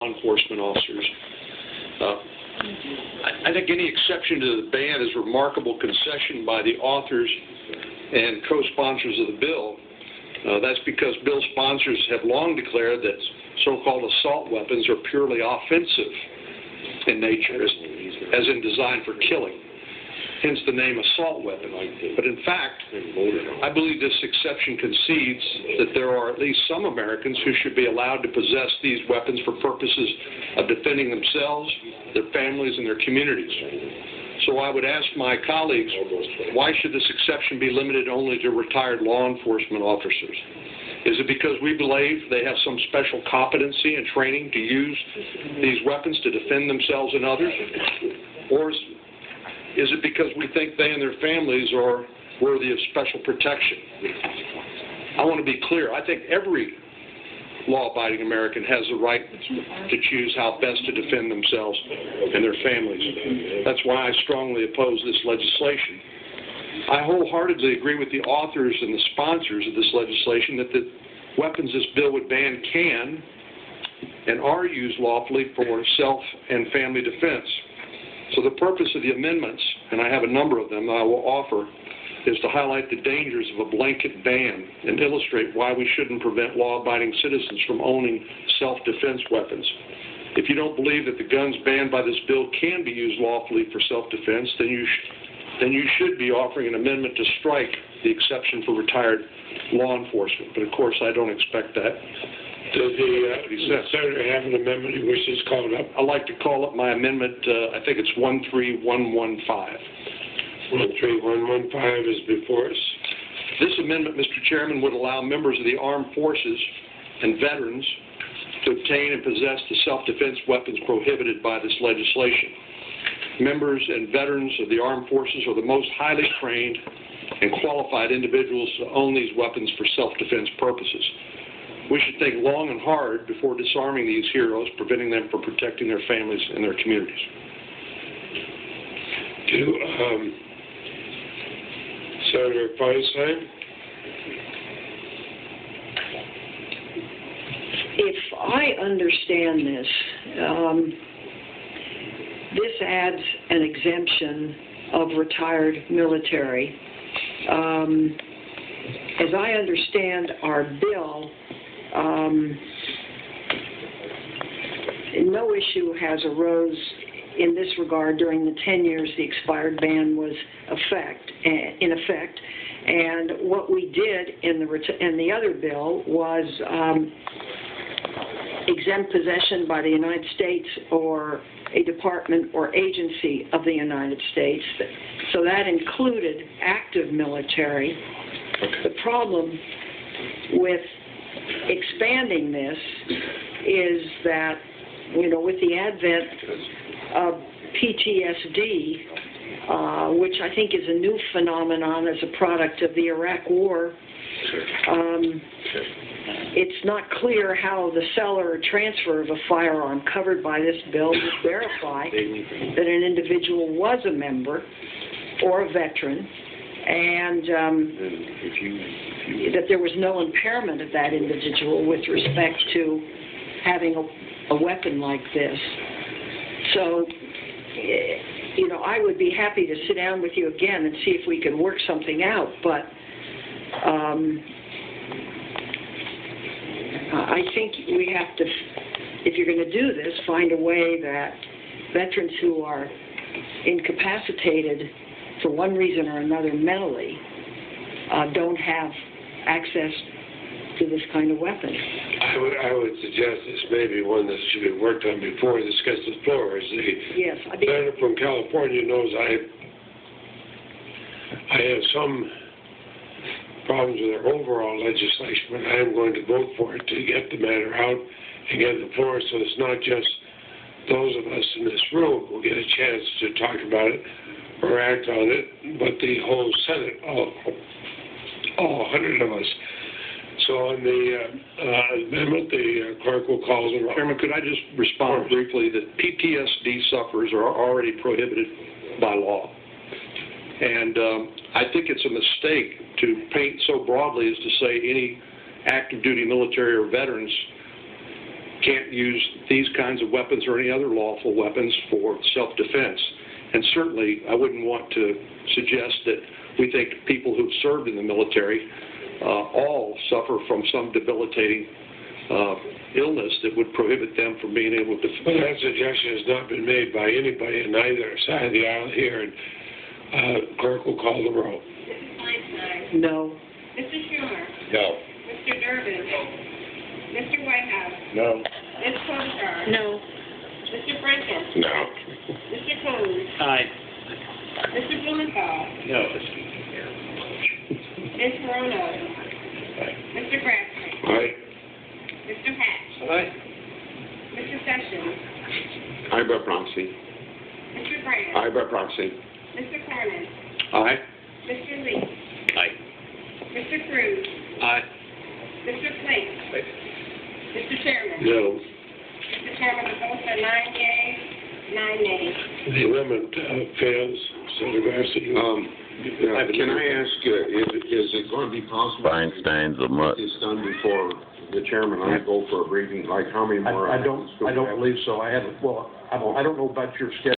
enforcement officers. I think any exception to the ban is a remarkable concession by the authors and co-sponsors of the bill. That's because bill sponsors have long declared that so-called assault weapons are purely offensive in nature, as in designed for killing, hence the name assault weapon. But in fact, I believe this exception concedes that there are at least some Americans who should be allowed to possess these weapons for purposes of defending themselves, their families, and their communities. So I would ask my colleagues, why should this exception be limited only to retired law enforcement officers? Is it because we believe they have some special competency and training to use these weapons to defend themselves and others? Or is it because we think they and their families are worthy of special protection? I want to be clear. I think every law-abiding American has the right to choose how best to defend themselves and their families. That's why I strongly oppose this legislation. I wholeheartedly agree with the authors and the sponsors of this legislation that the weapons this bill would ban can and are used lawfully for self and family defense. So the purpose of the amendments, and I have a number of them that I will offer, is to highlight the dangers of a blanket ban and illustrate why we shouldn't prevent law-abiding citizens from owning self-defense weapons. If you don't believe that the guns banned by this bill can be used lawfully for self-defense, then you should be offering an amendment to strike the exception for retired law enforcement. But of course, I don't expect that. Does the Senator have an amendment he wishes called up? I'd like to call up my amendment, I think it's 13115. 13115 is before us. This amendment, Mr. Chairman, would allow members of the armed forces and veterans to obtain and possess the self-defense weapons prohibited by this legislation. Members and veterans of the armed forces are the most highly trained and qualified individuals to own these weapons for self-defense purposes. We should think long and hard before disarming these heroes, preventing them from protecting their families and their communities. Senator Feinstein? If I understand this, this adds an exemption of retired military. As I understand our bill, no issue has arose in this regard during the 10 years the expired ban was in effect. And what we did in the other bill was exempt possession by the United States or a department or agency of the United States. So that included active military. The problem with expanding this is that, with the advent of PTSD, which I think is a new phenomenon as a product of the Iraq War, it's not clear how the seller or transfer of a firearm covered by this bill would verify that an individual was a member or a veteran, and that there was no impairment of that individual with respect to having a weapon like this. So, I would be happy to sit down with you again and see if we can work something out, but I think we have to, if you're going to do this, find a way that veterans who are incapacitated for one reason or another mentally don't have access to this kind of weapon. I would suggest this may be one that should be worked on before this gets to the floor. As the senator from California knows, I have some problems with our overall legislation, but I am going to vote for it to get the matter out and get to the floor, so it's not just those of us in this room who get a chance to talk about it or act on it, but the whole Senate, all 100 of us. So on the amendment, the clerk will call the roll. Chairman, could I just respond briefly that PTSD sufferers are already prohibited by law. And I think it's a mistake to paint so broadly as to say any active duty military or veterans can't use these kinds of weapons or any other lawful weapons for self-defense. And certainly, I wouldn't want to suggest that we think people who've served in the military all suffer from some debilitating illness that would prohibit them from being able to... Well, that suggestion has not been made by anybody on either side of the aisle here, and clerk will call the roll. Mrs. Feinstein. No. Mr. Schumer. No. Mr. Durbin. Mr. Whitehouse. No. Ms. Klobuchar. No. Mr. Franken. No. Mr. Coons. Aye. Mr. Blumenthal. No. Ms. Moreno. Mr. Crabtree. Aye. Mr. Hatch. Aye. Mr. Sessions. Aye by proxy. Mr. Grant. Aye by proxy. Mr. Cornyn. Aye. Mr. Lee. Aye. Mr. Cruz. Aye. Mr. Flake. Mr. Chairman. No. Mr. Chairman, the votes are 9 yeas, 9 nays. The amendment fails. Senator Garcia. Can I ask, is it going to be possible? Feinstein's a mutt. It's done before the chairman and I go for a briefing, like how many more? I don't believe so. I haven't, well, I don't know about your schedule.